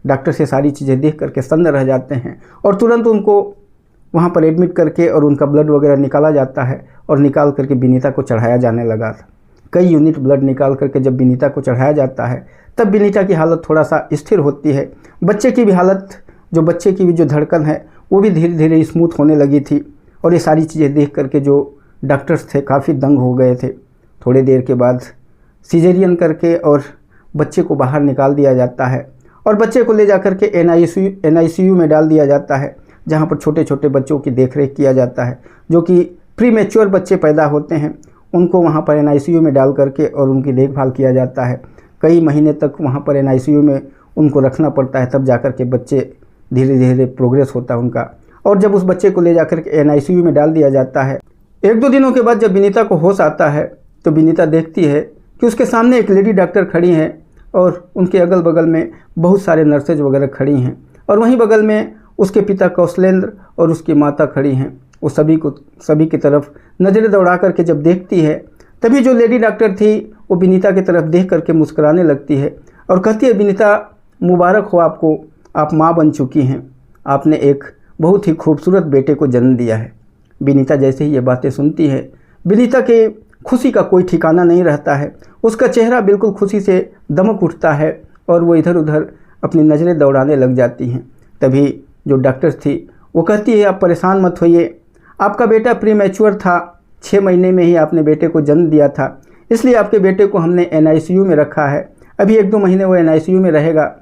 डॉक्टर से सारी चीज़ें देख करके सन्न रह जाते हैं और तुरंत उनको वहाँ पर एडमिट करके और उनका ब्लड वगैरह निकाला जाता है और निकाल करके विनीता को चढ़ाया जाने लगा था। कई यूनिट ब्लड निकाल करके जब विनीता को चढ़ाया जाता है तब विनीता की हालत थोड़ा सा स्थिर होती है। बच्चे की भी हालत, जो बच्चे की भी जो धड़कन है वो भी धीरे धीरे स्मूथ होने लगी थी। और ये सारी चीज़ें देख करके जो डॉक्टर्स थे काफ़ी दंग हो गए थे। थोड़ी देर के बाद सीजरियन करके और बच्चे को बाहर निकाल दिया जाता है और बच्चे को ले जा कर के NICU में डाल दिया जाता है, जहाँ पर छोटे छोटे बच्चों की देखरेख किया जाता है। जो कि प्री मैच्योर बच्चे पैदा होते हैं उनको वहाँ पर NICU में डाल करके और उनकी देखभाल किया जाता है। कई महीने तक वहाँ पर NICU में उनको रखना पड़ता है, तब जाकर के बच्चे धीरे धीरे प्रोग्रेस होता है उनका। और जब उस बच्चे को ले जाकर के एनआईसीयू में डाल दिया जाता है, 1-2 दिनों के बाद जब विनीता को होश आता है तो विनीता देखती है कि उसके सामने एक लेडी डॉक्टर खड़ी हैं और उनके अगल बगल में बहुत सारे नर्सेज वगैरह खड़ी हैं, और वहीं बगल में उसके पिता कौशलेंद्र और उसकी माता खड़ी हैं। वो सभी की तरफ नज़रें दौड़ा करके जब देखती है, तभी जो लेडी डॉक्टर थी वो विनीता की तरफ देख करके मुस्कुराने लगती है और कहती है, विनीता मुबारक हो आपको, आप माँ बन चुकी हैं, आपने एक बहुत ही खूबसूरत बेटे को जन्म दिया है। विनीता जैसे ही ये बातें सुनती है, विनीता के खुशी का कोई ठिकाना नहीं रहता है, उसका चेहरा बिल्कुल खुशी से दमक उठता है और वो इधर उधर अपनी नज़रें दौड़ाने लग जाती हैं। तभी जो डॉक्टर थी वो कहती है, आप परेशान मत होइए, आपका बेटा प्रीमैच्योर था, 6 महीने में ही आपने बेटे को जन्म दिया था, इसलिए आपके बेटे को हमने एनआईसीयू में रखा है। अभी 1-2 महीने वो एनआईसीयू में रहेगा,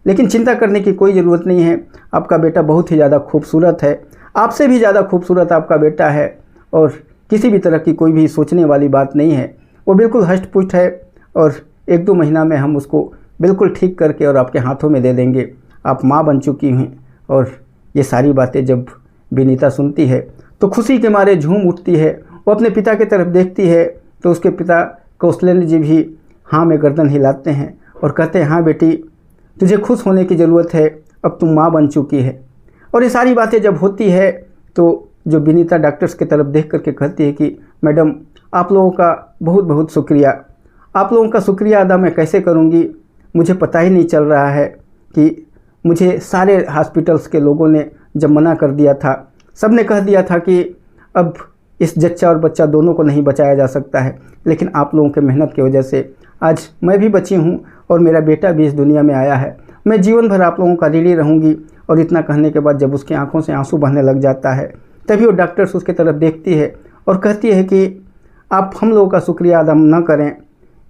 लेकिन चिंता करने की कोई ज़रूरत नहीं है, आपका बेटा बहुत ही ज़्यादा खूबसूरत है, आपसे भी ज़्यादा खूबसूरत आपका बेटा है और किसी भी तरह की कोई भी सोचने वाली बात नहीं है, वो बिल्कुल हष्ट-पुष्ट है और 1-2 महीना में हम उसको बिल्कुल ठीक करके और आपके हाथों में दे देंगे, आप माँ बन चुकी हैं। और ये सारी बातें जब विनीता सुनती है तो खुशी के मारे झूम उठती है। वो अपने पिता की तरफ देखती है तो उसके पिता कौशलेंद्र जी भी हाँ में गर्दन हिलाते हैं और कहते हैं, हाँ बेटी, तुझे खुश होने की ज़रूरत है, अब तुम माँ बन चुकी है। और ये सारी बातें जब होती है तो जो विनीता डॉक्टर्स की तरफ देख करके कहती है कि मैडम, आप लोगों का बहुत बहुत शुक्रिया, आप लोगों का शुक्रिया अदा मैं कैसे करूँगी, मुझे पता ही नहीं चल रहा है कि मुझे सारे हॉस्पिटल्स के लोगों ने जब मना कर दिया था, सब ने कह दिया था कि अब इस जच्चा और बच्चा दोनों को नहीं बचाया जा सकता है, लेकिन आप लोगों के मेहनत की वजह से आज मैं भी बची हूँ और मेरा बेटा भी इस दुनिया में आया है, मैं जीवन भर आप लोगों का ऋणी रहूँगी। और इतना कहने के बाद जब उसकी आंखों से आंसू बहने लग जाता है, तभी वो डॉक्टर्स उसकी तरफ देखती है और कहती है कि आप हम लोगों का शुक्रिया अदा न करें,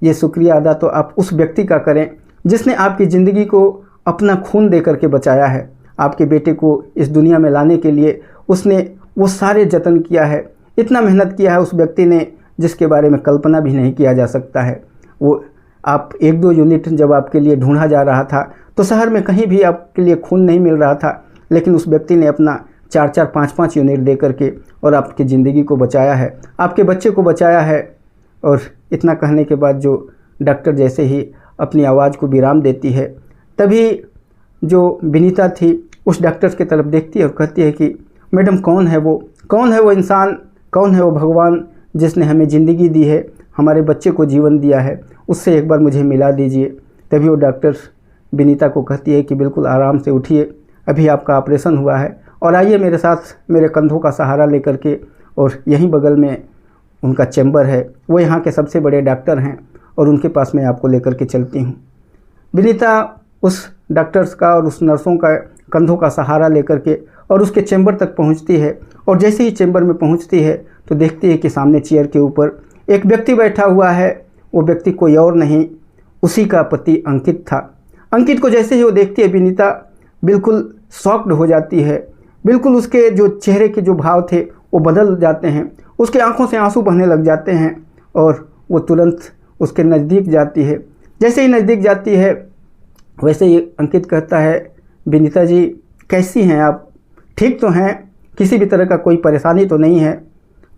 ये शुक्रिया अदा तो आप उस व्यक्ति का करें जिसने आपकी ज़िंदगी को अपना खून दे करके बचाया है। आपके बेटे को इस दुनिया में लाने के लिए उसने वो सारे जतन किया है, इतना मेहनत किया है उस व्यक्ति ने जिसके बारे में कल्पना भी नहीं किया जा सकता है। वो आप 1-2 यूनिट जब आपके लिए ढूंढा जा रहा था तो शहर में कहीं भी आपके लिए खून नहीं मिल रहा था, लेकिन उस व्यक्ति ने अपना 4-4, 5-5 यूनिट दे करके और आपकी ज़िंदगी को बचाया है, आपके बच्चे को बचाया है। और इतना कहने के बाद जो डॉक्टर जैसे ही अपनी आवाज़ को विराम देती है, तभी जो विनीता थी उस डॉक्टर्स की तरफ देखती है और कहती है कि मैडम, कौन है वो इंसान, कौन है वो भगवान जिसने हमें ज़िंदगी दी है, हमारे बच्चे को जीवन दिया है, उससे एक बार मुझे मिला दीजिए। तभी वो डॉक्टर विनीता को कहती है कि बिल्कुल आराम से उठिए, अभी आपका ऑपरेशन हुआ है और आइए मेरे साथ, मेरे कंधों का सहारा लेकर के, और यहीं बगल में उनका चैम्बर है, वो यहाँ के सबसे बड़े डॉक्टर हैं और उनके पास मैं आपको लेकर के चलती हूँ। विनीता उस डॉक्टर्स का और उस नर्सों का कंधों का सहारा लेकर के और उसके चैम्बर तक पहुँचती है, और जैसे ही चैम्बर में पहुँचती है तो देखती है कि सामने चेयर के ऊपर एक व्यक्ति बैठा हुआ है। वो व्यक्ति कोई और नहीं, उसी का पति अंकित था। अंकित को जैसे ही वो देखती है, विनीता बिल्कुल शॉक्ड हो जाती है, बिल्कुल उसके जो चेहरे के जो भाव थे वो बदल जाते हैं, उसके आंखों से आंसू बहने लग जाते हैं और वो तुरंत उसके नज़दीक जाती है। जैसे ही नज़दीक जाती है वैसे ही अंकित कहता है, विनीता जी कैसी हैं आप, ठीक तो हैं, किसी भी तरह का कोई परेशानी तो नहीं है।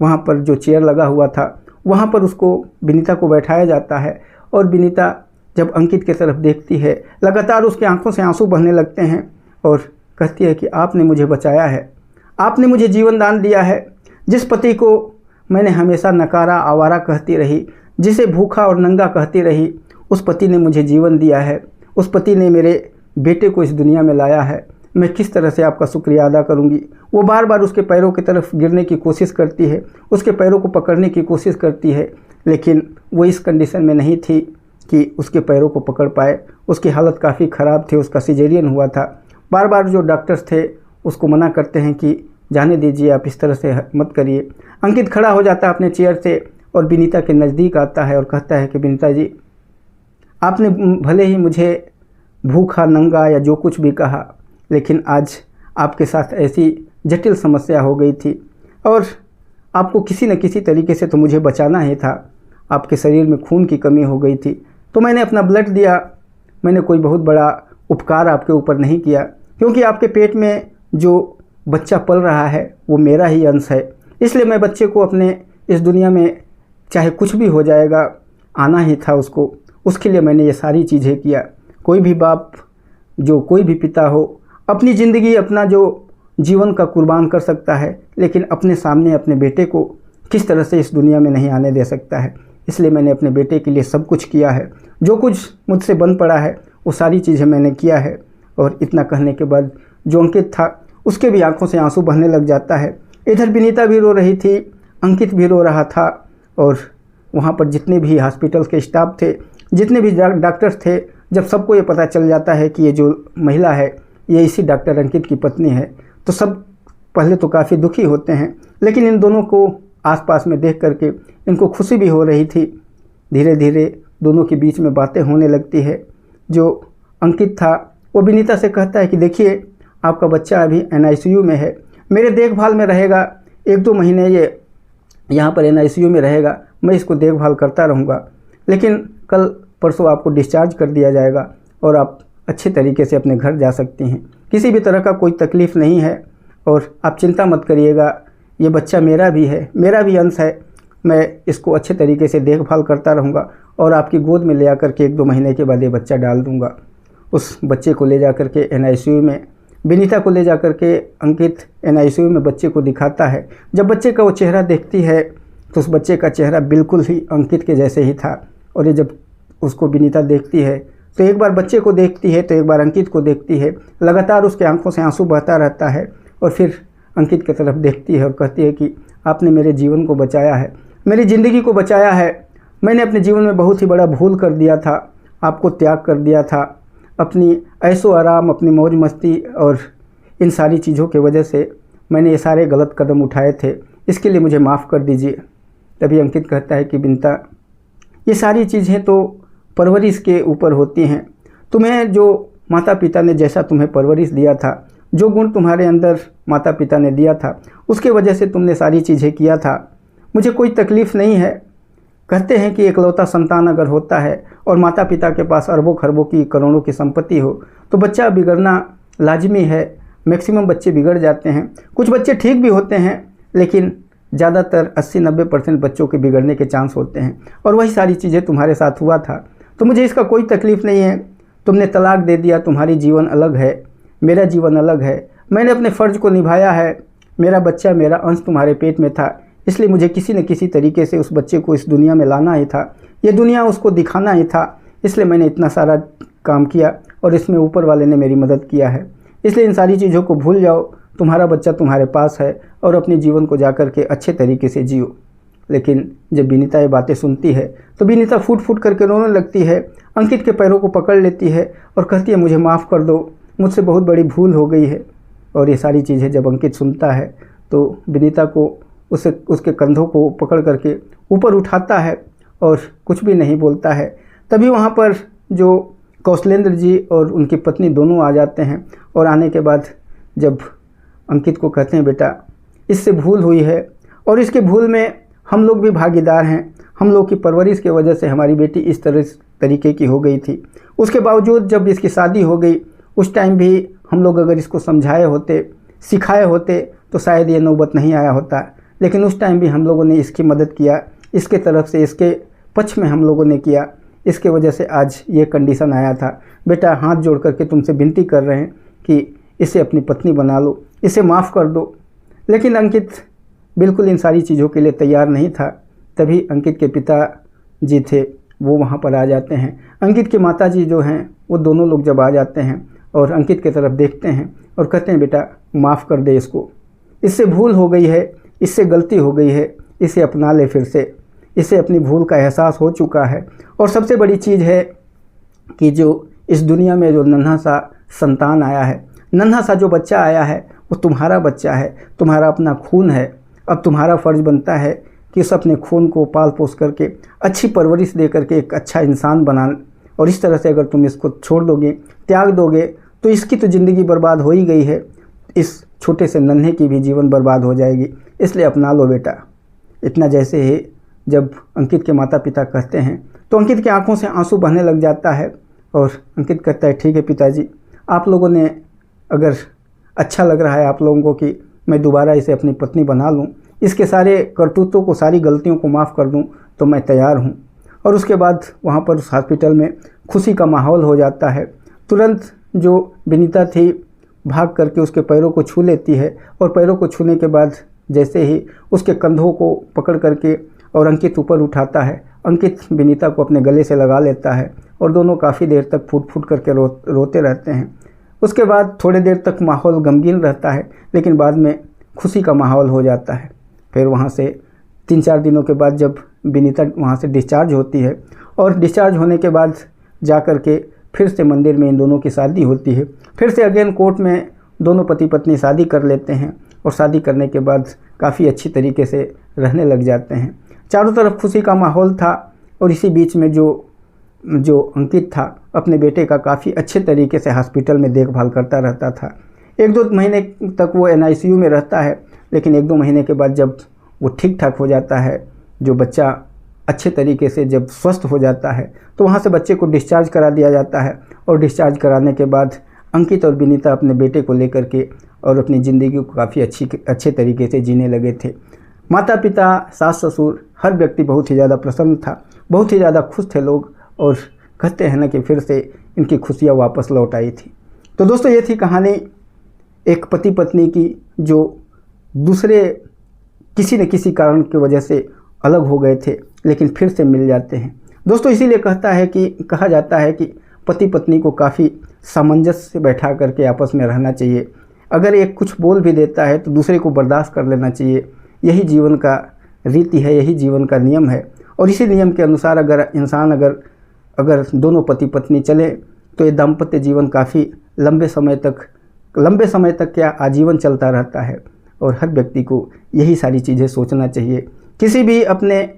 वहाँ पर जो चेयर लगा हुआ था वहाँ पर उसको विनीता को बैठाया जाता है और विनीता जब अंकित की तरफ देखती है, लगातार उसकी आंखों से आंसू बहने लगते हैं और कहती है कि आपने मुझे बचाया है, आपने मुझे जीवन दान दिया है। जिस पति को मैंने हमेशा नकारा, आवारा कहती रही, जिसे भूखा और नंगा कहती रही, उस पति ने मुझे जीवन दिया है, उस पति ने मेरे बेटे को इस दुनिया में लाया है। मैं किस तरह से आपका शुक्रिया अदा करूंगी। वो बार बार उसके पैरों की तरफ गिरने की कोशिश करती है, उसके पैरों को पकड़ने की कोशिश करती है, लेकिन वो इस कंडीशन में नहीं थी कि उसके पैरों को पकड़ पाए। उसकी हालत काफ़ी ख़राब थी, उसका सिजेरियन हुआ था। बार बार जो डॉक्टर्स थे उसको मना करते हैं कि जाने दीजिए, आप इस तरह से मत करिए। अंकित खड़ा हो जाता है अपने चेयर से और विनीता के नज़दीक आता है और कहता है कि विनीता जी, आपने भले ही मुझे भूखा, नंगा या जो कुछ भी कहा, लेकिन आज आपके साथ ऐसी जटिल समस्या हो गई थी और आपको किसी न किसी तरीके से तो मुझे बचाना ही था। आपके शरीर में खून की कमी हो गई थी तो मैंने अपना ब्लड दिया। मैंने कोई बहुत बड़ा उपकार आपके ऊपर नहीं किया, क्योंकि आपके पेट में जो बच्चा पल रहा है वो मेरा ही अंश है। इसलिए मैं बच्चे को अपने इस दुनिया में चाहे कुछ भी हो जाएगा आना ही था उसको, उसके लिए मैंने ये सारी चीज़ें किया। कोई भी बाप, जो कोई भी पिता हो, अपनी ज़िंदगी, अपना जो जीवन का कुर्बान कर सकता है, लेकिन अपने सामने अपने बेटे को किस तरह से इस दुनिया में नहीं आने दे सकता है। इसलिए मैंने अपने बेटे के लिए सब कुछ किया है, जो कुछ मुझसे बन पड़ा है वो सारी चीज़ें मैंने किया है। और इतना कहने के बाद जो अंकित था उसके भी आंखों से आंसू बहने लग जाता है। इधर विनीता भी रो रही थी, अंकित भी रो रहा था, और वहाँ पर जितने भी हॉस्पिटल के स्टाफ थे, जितने भी डॉक्टर्स थे, जब सबको ये पता चल जाता है कि ये जो महिला है ये इसी डॉक्टर अंकित की पत्नी है, तो सब पहले तो काफ़ी दुखी होते हैं, लेकिन इन दोनों को आसपास में देख करके इनको खुशी भी हो रही थी। धीरे धीरे दोनों के बीच में बातें होने लगती है। जो अंकित था वो विनीता से कहता है कि देखिए, आपका बच्चा अभी NICU में है, मेरे देखभाल में रहेगा, 1-2 महीने ये यहाँ पर NICU में रहेगा, मैं इसको देखभाल करता रहूँगा, लेकिन कल परसों आपको डिस्चार्ज कर दिया जाएगा और आप अच्छे तरीके से अपने घर जा सकती हैं। किसी भी तरह का कोई तकलीफ़ नहीं है और आप चिंता मत करिएगा, ये बच्चा मेरा भी है, मेरा भी अंश है, मैं इसको अच्छे तरीके से देखभाल करता रहूँगा और आपकी गोद में ले आकर के 1-2 महीने के बाद ये बच्चा डाल दूँगा। उस बच्चे को ले जा कर के NICU में, विनीता को ले जा कर के अंकित NICU में बच्चे को दिखाता है। जब बच्चे का वो चेहरा देखती है तो उस बच्चे का चेहरा बिल्कुल ही अंकित के जैसे ही था। और ये जब उसको विनीता देखती है तो एक बार बच्चे को देखती है तो एक बार अंकित को देखती है, लगातार उसके आंखों से आंसू बहता रहता है और फिर अंकित की तरफ देखती है और कहती है कि आपने मेरे जीवन को बचाया है, मेरी ज़िंदगी को बचाया है। मैंने अपने जीवन में बहुत ही बड़ा भूल कर दिया था, आपको त्याग कर दिया था, अपनी ऐशो आराम, अपनी मौज मस्ती और इन सारी चीज़ों की वजह से मैंने ये सारे गलत कदम उठाए थे, इसके लिए मुझे माफ़ कर दीजिए। तभी अंकित कहता है कि विनीता, ये सारी चीज़ें तो परवरिश के ऊपर होती हैं। तुम्हें जो माता पिता ने जैसा तुम्हें परवरिश दिया था, जो गुण तुम्हारे अंदर माता पिता ने दिया था, उसके वजह से तुमने सारी चीज़ें किया था। मुझे कोई तकलीफ़ नहीं है। कहते हैं कि इकलौता संतान अगर होता है और माता पिता के पास अरबों खरबों की, करोड़ों की संपत्ति हो तो बच्चा बिगड़ना लाजमी है। मैक्सिमम बच्चे बिगड़ जाते हैं, कुछ बच्चे ठीक भी होते हैं, लेकिन ज़्यादातर 80-90% बच्चों के बिगड़ने के चांस होते हैं। और वही सारी चीज़ें तुम्हारे साथ हुआ था, तो मुझे इसका कोई तकलीफ़ नहीं है। तुमने तलाक दे दिया, तुम्हारी जीवन अलग है, मेरा जीवन अलग है। मैंने अपने फ़र्ज़ को निभाया है, मेरा बच्चा, मेरा अंश तुम्हारे पेट में था, इसलिए मुझे किसी न किसी तरीके से उस बच्चे को इस दुनिया में लाना ही था, ये दुनिया उसको दिखाना ही था। इसलिए मैंने इतना सारा काम किया और इसमें ऊपर वाले ने मेरी मदद किया है। इसलिए इन सारी चीज़ों को भूल जाओ, तुम्हारा बच्चा तुम्हारे पास है और अपने जीवन को जा कर के अच्छे तरीके से जियो। लेकिन जब विनीता ये बातें सुनती है तो विनीता फूट फूट करके रोने लगती है, अंकित के पैरों को पकड़ लेती है और कहती है मुझे माफ़ कर दो, मुझसे बहुत बड़ी भूल हो गई है। और ये सारी चीज़ें जब अंकित सुनता है तो विनीता को उसके कंधों को पकड़ करके ऊपर उठाता है और कुछ भी नहीं बोलता है। तभी वहाँ पर जो कौशलेंद्र जी और उनकी पत्नी दोनों आ जाते हैं और आने के बाद जब अंकित को कहते हैं बेटा इससे भूल हुई है और इसके भूल में हम लोग भी भागीदार हैं, हम लोग की परवरिश की वजह से हमारी बेटी इस तरीके की हो गई थी। उसके बावजूद जब इसकी शादी हो गई उस टाइम भी हम लोग अगर इसको समझाए होते, सिखाए होते तो शायद ये नौबत नहीं आया होता। लेकिन उस टाइम भी हम लोगों ने इसकी मदद किया, इसके तरफ से, इसके पक्ष में हम लोगों ने किया, इसके वजह से आज ये कंडीशन आया था। बेटा हाथ जोड़ करके तुमसे विनती कर रहे हैं कि इसे अपनी पत्नी बना लो, इसे माफ़ कर दो। लेकिन अंकित बिल्कुल इन सारी चीज़ों के लिए तैयार नहीं था। तभी अंकित के पिता जी थे वो वहाँ पर आ जाते हैं। अंकित की माता जी जो हैं वो दोनों लोग जब आ जाते हैं और अंकित की तरफ देखते हैं और कहते हैं बेटा माफ़ कर दे इसको, इससे भूल हो गई है, इससे गलती हो गई है, इसे अपना ले फिर से, इसे अपनी भूल का एहसास हो चुका है। और सबसे बड़ी चीज़ है कि जो इस दुनिया में जो नन्हा सा संतान आया है, नन्हा सा जो बच्चा आया है वो तुम्हारा बच्चा है, तुम्हारा अपना खून है। अब तुम्हारा फ़र्ज़ बनता है कि उस अपने खून को पाल पोस करके अच्छी परवरिश दे करके एक अच्छा इंसान बना। और इस तरह से अगर तुम इसको छोड़ दोगे, त्याग दोगे, तो इसकी तो ज़िंदगी बर्बाद हो ही गई है, इस छोटे से नन्हे की भी जीवन बर्बाद हो जाएगी। इसलिए अपना लो बेटा। इतना जैसे ही जब अंकित के माता पिता कहते हैं तो अंकित की आंखों से आंसू बहने लग जाता है और अंकित कहता है ठीक है पिताजी, आप लोगों ने अगर अच्छा लग रहा है आप लोगों को कि मैं दोबारा इसे अपनी पत्नी बना लूँ, इसके सारे करतूतों को, सारी गलतियों को माफ़ कर दूँ, तो मैं तैयार हूँ। और उसके बाद वहाँ पर उस हॉस्पिटल में खुशी का माहौल हो जाता है। तुरंत जो विनीता थी भाग करके उसके पैरों को छू लेती है और पैरों को छूने के बाद जैसे ही उसके कंधों को पकड़ करके और अंकित ऊपर उठाता है, अंकित विनीता को अपने गले से लगा लेता है और दोनों काफ़ी देर तक फूट फूट करके रोते रहते हैं। उसके बाद थोड़ी देर तक माहौल गमगीन रहता है, लेकिन बाद में खुशी का माहौल हो जाता है। फिर वहाँ से 3-4 दिनों के बाद जब विनीता वहाँ से डिस्चार्ज होती है और डिस्चार्ज होने के बाद जा कर के फिर से मंदिर में इन दोनों की शादी होती है। फिर से अगेन कोर्ट में दोनों पति पत्नी शादी कर लेते हैं और शादी करने के बाद काफ़ी अच्छी तरीके से रहने लग जाते हैं। चारों तरफ खुशी का माहौल था और इसी बीच में जो अंकित था अपने बेटे का काफ़ी अच्छे तरीके से हॉस्पिटल में देखभाल करता रहता था। 1-2 महीने तक वो NICU में रहता है, लेकिन 1-2 महीने के बाद जब वो ठीक ठाक हो जाता है, जो बच्चा अच्छे तरीके से जब स्वस्थ हो जाता है, तो वहाँ से बच्चे को डिस्चार्ज करा दिया जाता है। और डिस्चार्ज कराने के बाद अंकित और विनीता अपने बेटे को लेकर के और अपनी ज़िंदगी को काफ़ी अच्छे तरीके से जीने लगे थे। माता पिता, सास ससुर, हर व्यक्ति बहुत ही ज़्यादा प्रसन्न था, बहुत ही ज़्यादा खुश थे लोग, और कहते हैं ना कि फिर से इनकी खुशियाँ वापस लौट आई थी। तो दोस्तों, ये थी कहानी एक पति पत्नी की जो दूसरे किसी न किसी कारण की वजह से अलग हो गए थे, लेकिन फिर से मिल जाते हैं। दोस्तों, इसीलिए कहा जाता है कि पति पत्नी को काफ़ी सामंजस्य से बैठा करके आपस में रहना चाहिए। अगर एक कुछ बोल भी देता है तो दूसरे को बर्दाश्त कर लेना चाहिए। यही जीवन का रीति है, यही जीवन का नियम है। और इसी नियम के अनुसार अगर इंसान अगर दोनों पति पत्नी चले तो ये दाम्पत्य जीवन काफ़ी लंबे समय तक क्या आजीवन चलता रहता है। और हर व्यक्ति को यही सारी चीज़ें सोचना चाहिए। किसी भी अपने,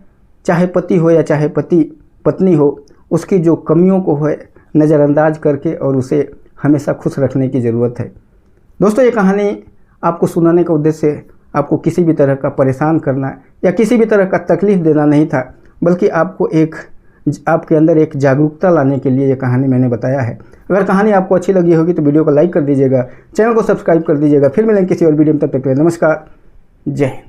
चाहे पति हो या चाहे पत्नी हो, उसकी जो कमियों को है नज़रअंदाज करके और उसे हमेशा खुश रखने की ज़रूरत है। दोस्तों, ये कहानी आपको सुनाने का उद्देश्य आपको किसी भी तरह का परेशान करना या किसी भी तरह का तकलीफ़ देना नहीं था, बल्कि आपके अंदर एक जागरूकता लाने के लिए ये कहानी मैंने बताया है। अगर कहानी आपको अच्छी लगी होगी तो वीडियो को लाइक कर दीजिएगा, चैनल को सब्सक्राइब कर दीजिएगा। फिर मिलेंगे किसी और वीडियो में, तब तक के लिए नमस्कार, जय हिंद।